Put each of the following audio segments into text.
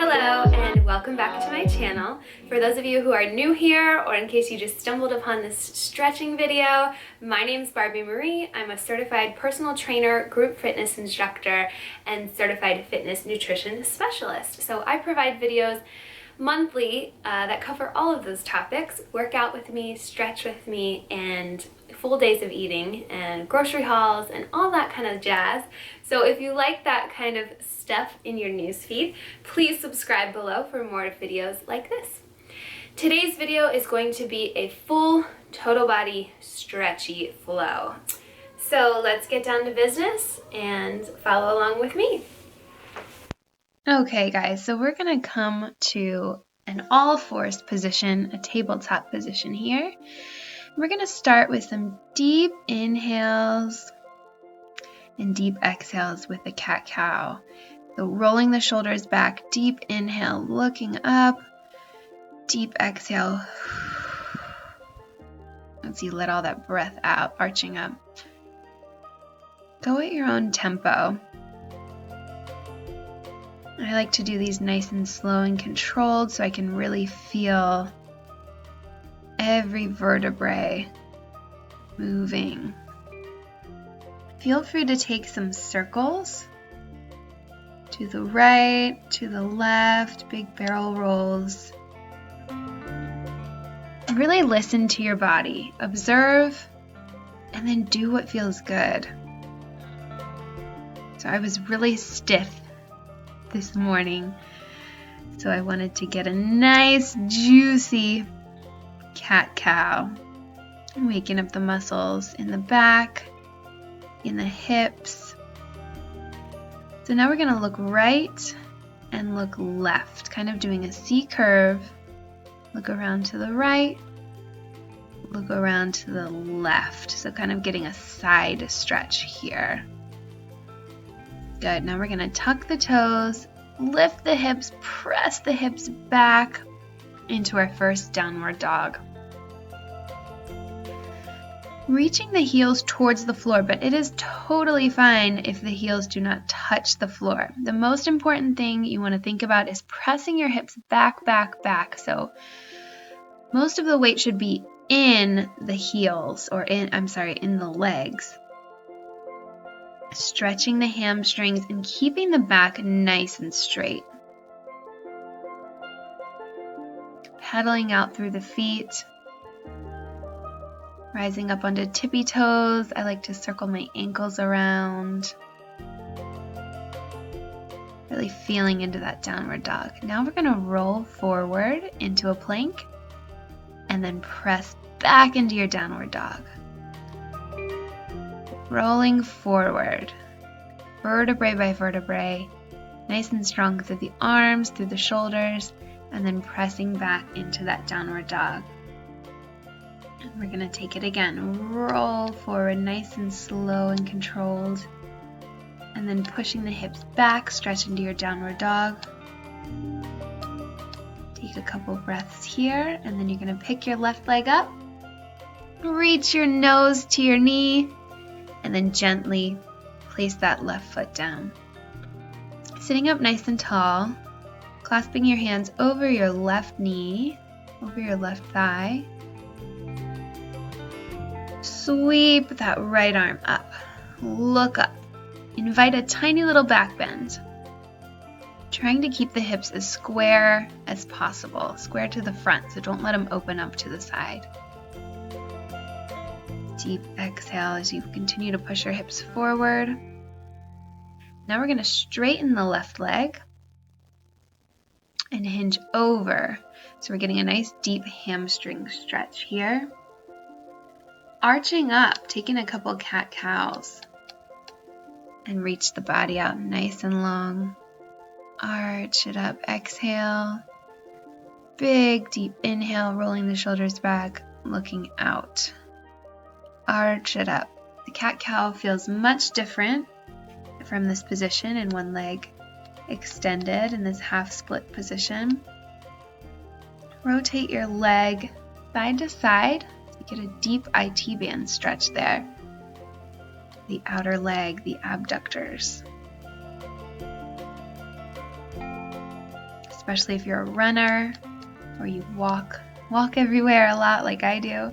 Hello and welcome back to my channel. For those of you who are new here or in case you just stumbled upon this stretching video, my name's Barbie Marie. I'm a certified personal trainer, group fitness instructor, and certified fitness nutrition specialist. So I provide videos monthly that cover all of those topics: work out with me, stretch with me, and full days of eating and grocery hauls and all that kind of jazz. So if you like that kind of stuff in your newsfeed, please subscribe below for more videos like this. Today's video is going to be a full total body stretchy flow. So let's get down to business and follow along with me. Okay guys, so we're gonna come to an all-fours position, a tabletop position here. We're gonna start with some deep inhales and deep exhales with the cat-cow. So rolling the shoulders back, deep inhale, looking up, deep exhale. As you let all that breath out, arching up. Go at your own tempo. I like to do these nice and slow and controlled so I can really feel every vertebrae moving. Feel free to take some circles to the right, to the left, big barrel rolls. Really listen to your body, observe, and then do what feels good. So I was really stiff this morning, so I wanted to get a nice juicy cat-cow. I'm waking up the muscles in the back, in the hips. So now we're going to look right and look left, kind of doing a C curve. Look around to the right, look around to the left. So kind of getting a side stretch here. Good. Now we're going to tuck the toes, lift the hips, press the hips back into our first downward dog. Reaching the heels towards the floor, but it is totally fine if the heels do not touch the floor. The most important thing you want to think about is pressing your hips back, back, back. So most of the weight should be in the heels, or in the legs. Stretching the hamstrings and keeping the back nice and straight. Pedaling out through the feet. Rising up onto tippy toes. I like to circle my ankles around. Really feeling into that downward dog. Now we're going to roll forward into a plank and then press back into your downward dog. Rolling forward, vertebrae by vertebrae, nice and strong through the arms, through the shoulders, and then pressing back into that downward dog. And we're going to take it again. Roll forward, nice and slow and controlled. And then pushing the hips back, stretch into your downward dog. Take a couple breaths here, and then you're going to pick your left leg up. Reach your nose to your knee. And then gently place that left foot down. Sitting up nice and tall, clasping your hands over your left knee, over your left thigh. Sweep that right arm up. Look up. Invite a tiny little back bend. Trying to keep the hips as square as possible, square to the front, so don't let them open up to the side. Deep exhale as you continue to push your hips forward. Now we're going to straighten the left leg and hinge over. So we're getting a nice deep hamstring stretch here. Arching up, taking a couple cat-cows and reach the body out nice and long. Arch it up, exhale. Big deep inhale, rolling the shoulders back, looking out. Arch it up. The cat-cow feels much different from this position in one leg extended in this half split position. Rotate your leg side to side. You get a deep IT band stretch there. The outer leg, the abductors. especially if you're a runner or you walk everywhere a lot like I do.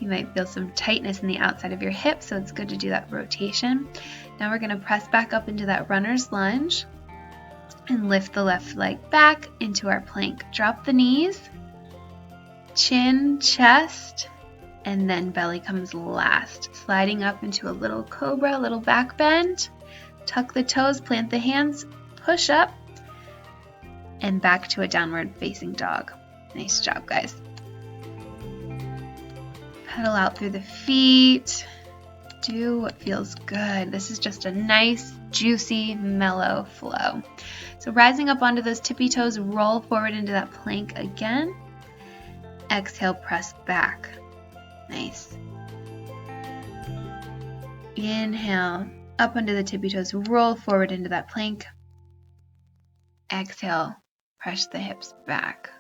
You might feel some tightness in the outside of your hip, so it's good to do that rotation. Now we're going to press back up into that runner's lunge and lift the left leg back into our plank. Drop the knees, chin, chest, and then belly comes last. Sliding up into a little cobra, little back bend. Tuck the toes, plant the hands, push up, and back to a downward facing dog. Nice job, guys. Pedal out through the feet. Do what feels good. This is just a nice, juicy, mellow flow. So rising up onto those tippy toes, roll forward into that plank again. Exhale, press back. Nice. Inhale, up onto the tippy toes, roll forward into that plank. Exhale, press the hips back.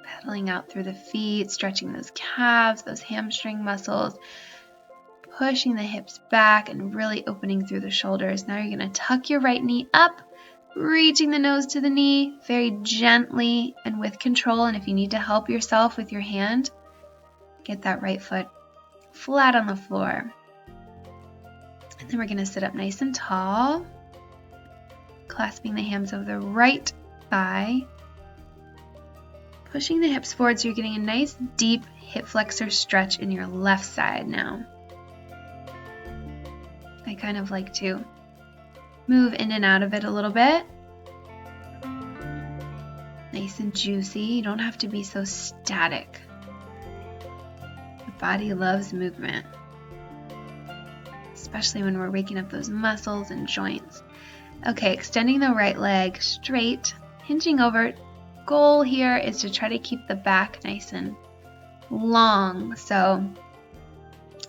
Pedaling out through the feet, stretching those calves, those hamstring muscles, pushing the hips back and really opening through the shoulders. Now you're going to tuck your right knee up, reaching the nose to the knee very gently and with control. And if you need to help yourself with your hand, get that right foot flat on the floor. And then we're going to sit up nice and tall, clasping the hands over the right thigh, pushing the hips forward so you're getting a nice deep hip flexor stretch in your left side now. I kind of like to move in and out of it a little bit. Nice and juicy. You don't have to be so static. The body loves movement, especially when we're waking up those muscles and joints. Okay, extending the right leg straight, hinging over. Goal here is to try to keep the back nice and long. So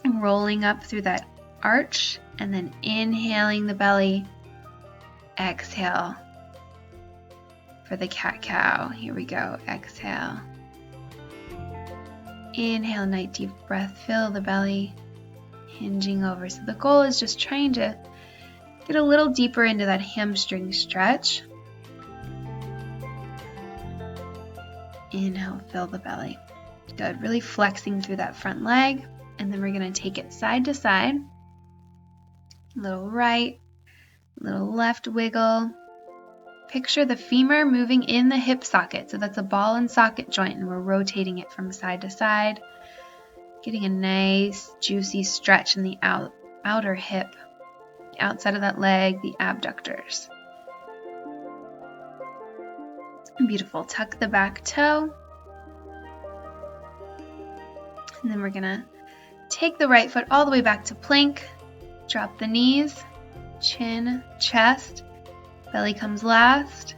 I'm rolling up through that arch and then inhaling the belly. Exhale for the cat-cow. Here we go. Exhale. Inhale, nice deep breath. Fill the belly. Hinging over. So the goal is just trying to get a little deeper into that hamstring stretch. Inhale, fill the belly. Good. Really flexing through that front leg. And then we're going to take it side to side. Little right, little left wiggle. Picture the femur moving in the hip socket. So that's a ball and socket joint, and we're rotating it from side to side. Getting a nice, juicy stretch in the outer hip, the outside of that leg, the abductors. Beautiful. Tuck the back toe. And then we're going to take the right foot all the way back to plank. Drop the knees, chin, chest, belly comes last.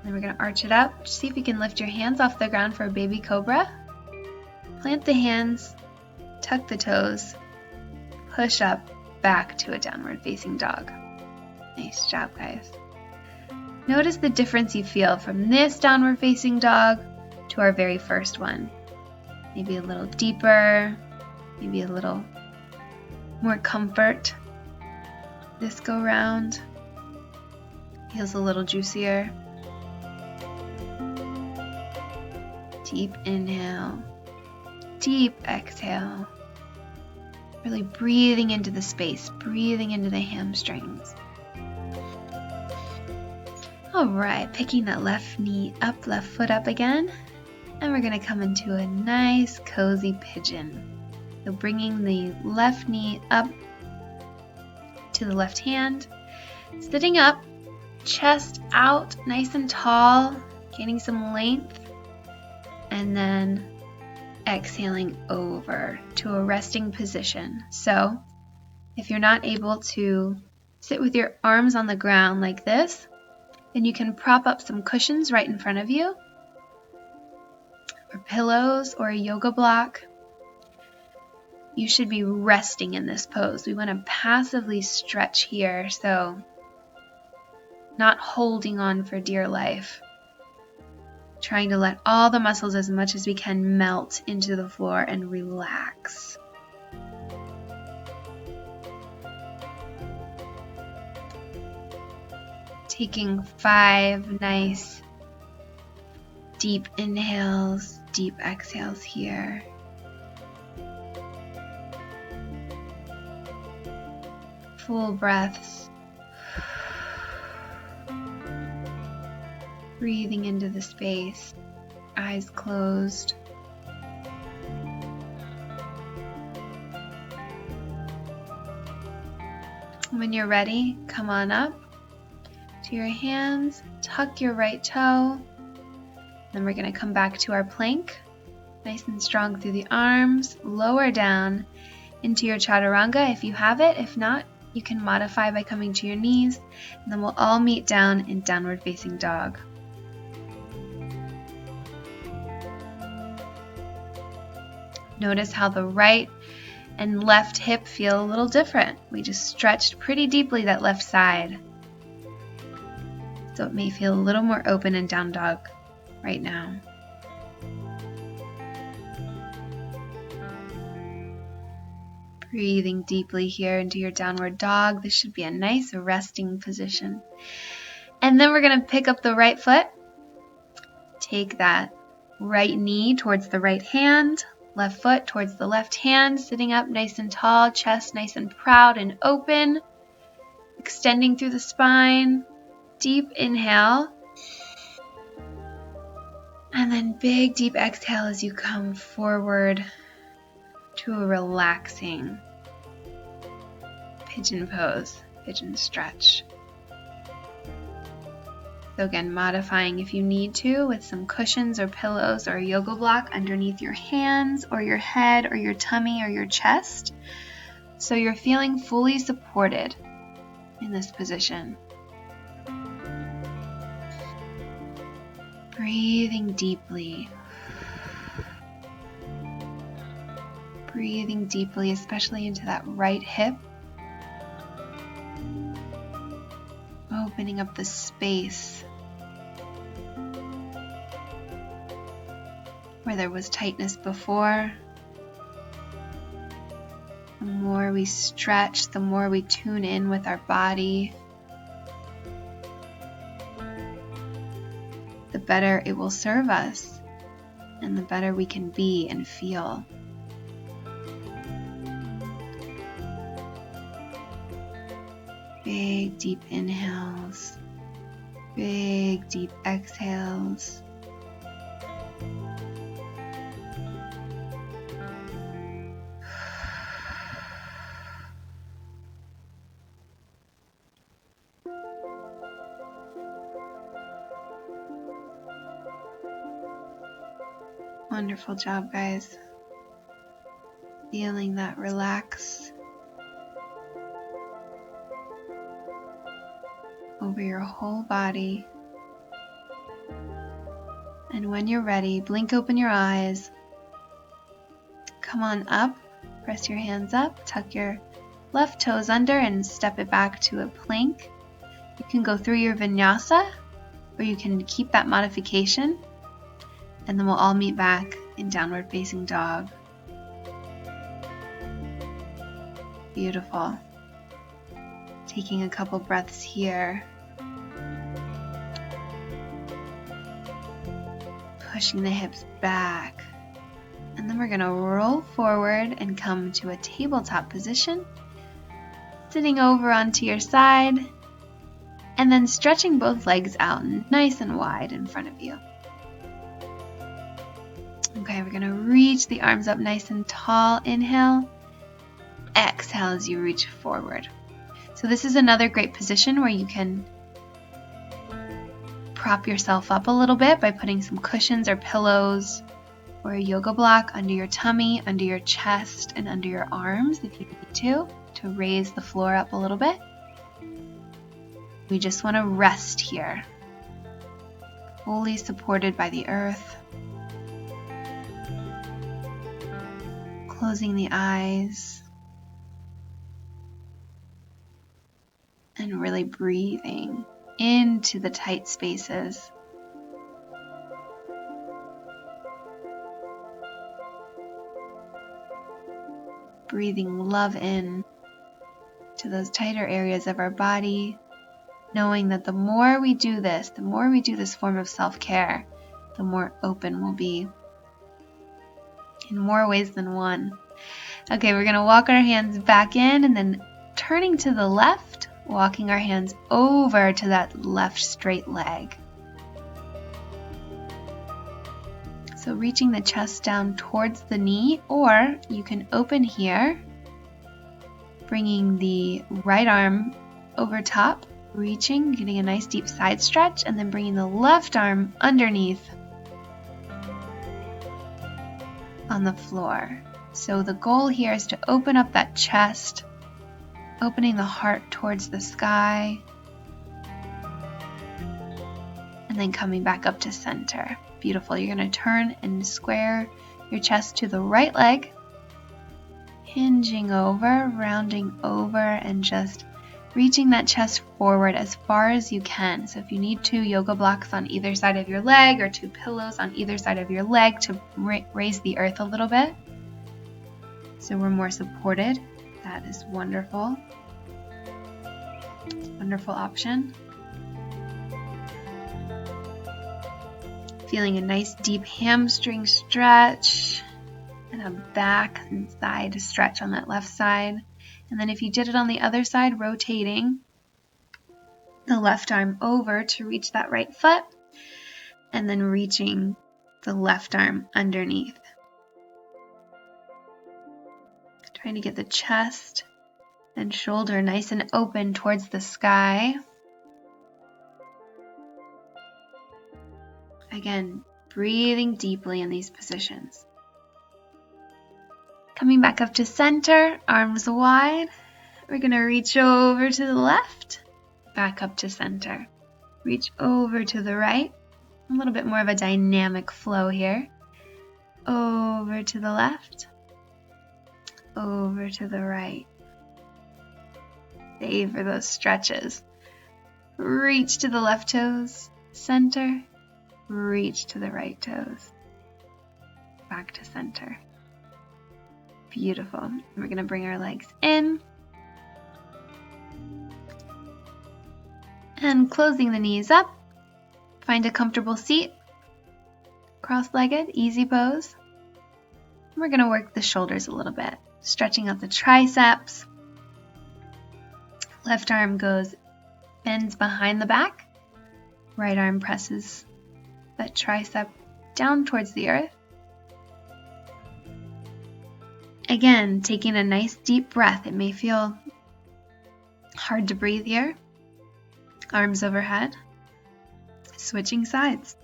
Then we're going to arch it up. Just see if you can lift your hands off the ground for a baby cobra. Plant the hands, tuck the toes, push up, back to a downward facing dog. Nice job, guys. Notice the difference you feel from this downward facing dog to our very first one. Maybe a little deeper, maybe a little more comfort. This go round feels a little juicier. Deep inhale, deep exhale. Really breathing into the space, breathing into the hamstrings. All right, picking that left knee up, left foot up again. And we're going to come into a nice cozy pigeon. So bringing the left knee up to the left hand, sitting up, chest out, nice and tall, gaining some length, and then exhaling over to a resting position. So if you're not able to sit with your arms on the ground like this, then you can prop up some cushions right in front of you, or pillows, or a yoga block. You should be resting in this pose. We want to passively stretch here, so not holding on for dear life. Trying to let all the muscles as much as we can melt into the floor and relax. Taking 5 nice deep inhales, deep exhales here. Full breaths. Breathing into the space, eyes closed. When you're ready, come on up to your hands, tuck your right toe. Then we're going to come back to our plank, nice and strong through the arms, lower down into your chaturanga if you have it. If not, you can modify by coming to your knees, and then we'll all meet down in downward facing dog. Notice how the right and left hip feel a little different. We just stretched pretty deeply that left side. So it may feel a little more open in down dog right now. Breathing deeply here into your downward dog. This should be a nice resting position. And then we're going to pick up the right foot. Take that right knee towards the right hand. Left foot towards the left hand, sitting up nice and tall, chest nice and proud and open, extending through the spine. Deep inhale, and then big deep exhale as you come forward to a relaxing pigeon pose, pigeon stretch. So again, modifying if you need to with some cushions or pillows or a yoga block underneath your hands or your head or your tummy or your chest. So you're feeling fully supported in this position. Breathing deeply. Breathing deeply, especially into that right hip. Opening up the space where there was tightness before. The more we stretch, the more we tune in with our body, the better it will serve us and the better we can be and feel. Big deep inhales, big deep exhales. Wonderful job, guys. Feeling that relax over your whole body. And when you're ready, blink open your eyes. Come on up, press your hands up, tuck your left toes under and step it back to a plank. You can go through your vinyasa or you can keep that modification. And then we'll all meet back in downward facing dog. Beautiful. Taking a couple breaths here. Pushing the hips back. And then we're going to roll forward and come to a tabletop position. Sitting over onto your side. And then stretching both legs out nice and wide in front of you. Okay, we're going to reach the arms up nice and tall. Inhale. Exhale as you reach forward. So this is another great position where you can prop yourself up a little bit by putting some cushions or pillows or a yoga block under your tummy, under your chest, and under your arms if you need to raise the floor up a little bit. We just want to rest here, fully supported by the earth. Closing the eyes and really breathing into the tight spaces. Breathing love in to those tighter areas of our body, knowing that the more we do this form of self-care, the more open we'll be in more ways than one. Okay, we're going to walk our hands back in and then turning to the left, walking our hands over to that left straight leg. So reaching the chest down towards the knee, or you can open here, bringing the right arm over top, reaching, getting a nice deep side stretch, and then bringing the left arm underneath on the floor. So the goal here is to open up that chest, opening the heart towards the sky, and then coming back up to center. Beautiful. You're going to turn and square your chest to the right leg, hinging over, rounding over, and just reaching that chest forward as far as you can. So if you need 2 yoga blocks on either side of your leg or 2 pillows on either side of your leg to raise the earth a little bit, so we're more supported, that is wonderful. Wonderful option. Feeling a nice deep hamstring stretch and a back and side stretch on that left side. And then if you did it on the other side, rotating the left arm over to reach that right foot, and then reaching the left arm underneath. Trying to get the chest and shoulder nice and open towards the sky. Again, breathing deeply in these positions. Coming back up to center, arms wide. We're going to reach over to the left, back up to center. Reach over to the right. A little bit more of a dynamic flow here. Over to the left, over to the right. Savor those stretches. Reach to the left toes, center. Reach to the right toes, back to center. Beautiful. And we're going to bring our legs in. And closing the knees up. Find a comfortable seat. Cross-legged, easy pose. And we're going to work the shoulders a little bit. Stretching out the triceps. Left arm bends behind the back. Right arm presses that tricep down towards the earth. Again, taking a nice deep breath. It may feel hard to breathe here. Arms overhead. Switching sides.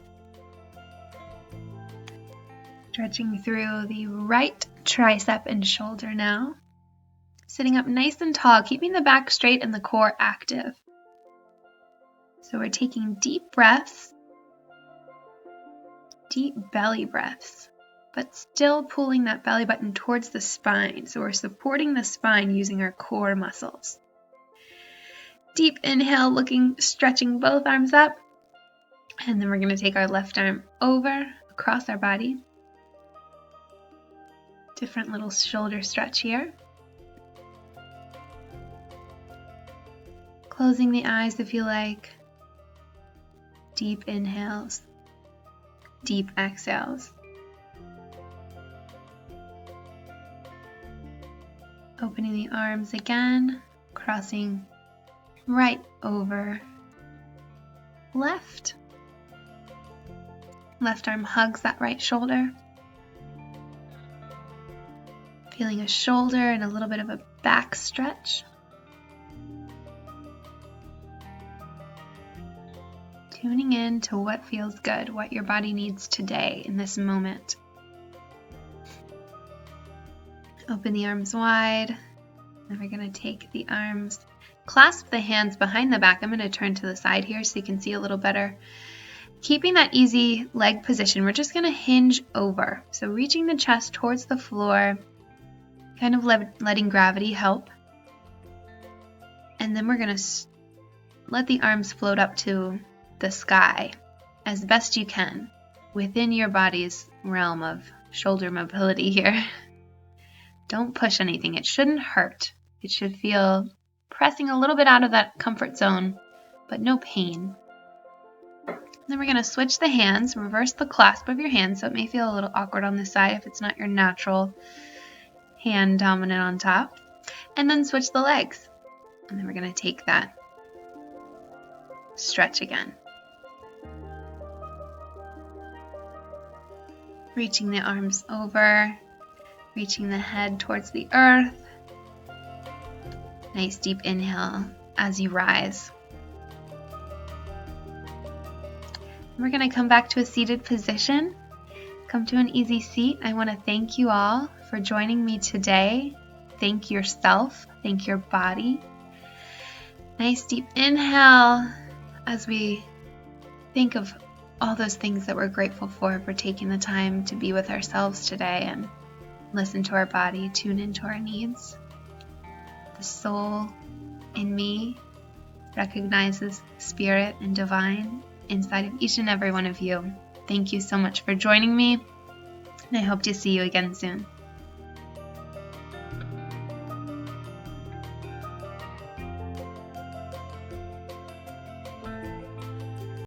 Stretching through the right tricep and shoulder now. Sitting up nice and tall, keeping the back straight and the core active. So we're taking deep breaths. Deep belly breaths, but still pulling that belly button towards the spine. So we're supporting the spine using our core muscles. Deep inhale, stretching both arms up. And then we're going to take our left arm over, across our body. Different little shoulder stretch here. Closing the eyes if you like. Deep inhales. Deep exhales. Opening the arms again, crossing right over left. Left arm hugs that right shoulder. Feeling a shoulder and a little bit of a back stretch. Tuning in to what feels good, what your body needs today in this moment. Open the arms wide. And we're going to take the arms, clasp the hands behind the back. I'm going to turn to the side here so you can see a little better. Keeping that easy leg position, we're just going to hinge over. So reaching the chest towards the floor, kind of letting gravity help. And then we're going to let the arms float up to the sky as best you can within your body's realm of shoulder mobility here. Don't push anything. It shouldn't hurt. It should feel pressing a little bit out of that comfort zone but no pain. Then we're going to switch the hands, reverse the clasp of your hands, so it may feel a little awkward on this side if it's not your natural hand dominant on top. And then switch the legs. And then we're going to take that stretch again. Reaching the arms over, reaching the head towards the earth. Nice deep inhale as you rise. We're going to come back to a seated position. Come to an easy seat. I want to thank you all for joining me today. Thank yourself. Thank your body. Nice deep inhale as we think of all those things that we're grateful for taking the time to be with ourselves today and listen to our body, tune into our needs. The soul in me recognizes spirit and divine inside of each and every one of you. Thank you so much for joining me, and I hope to see you again soon.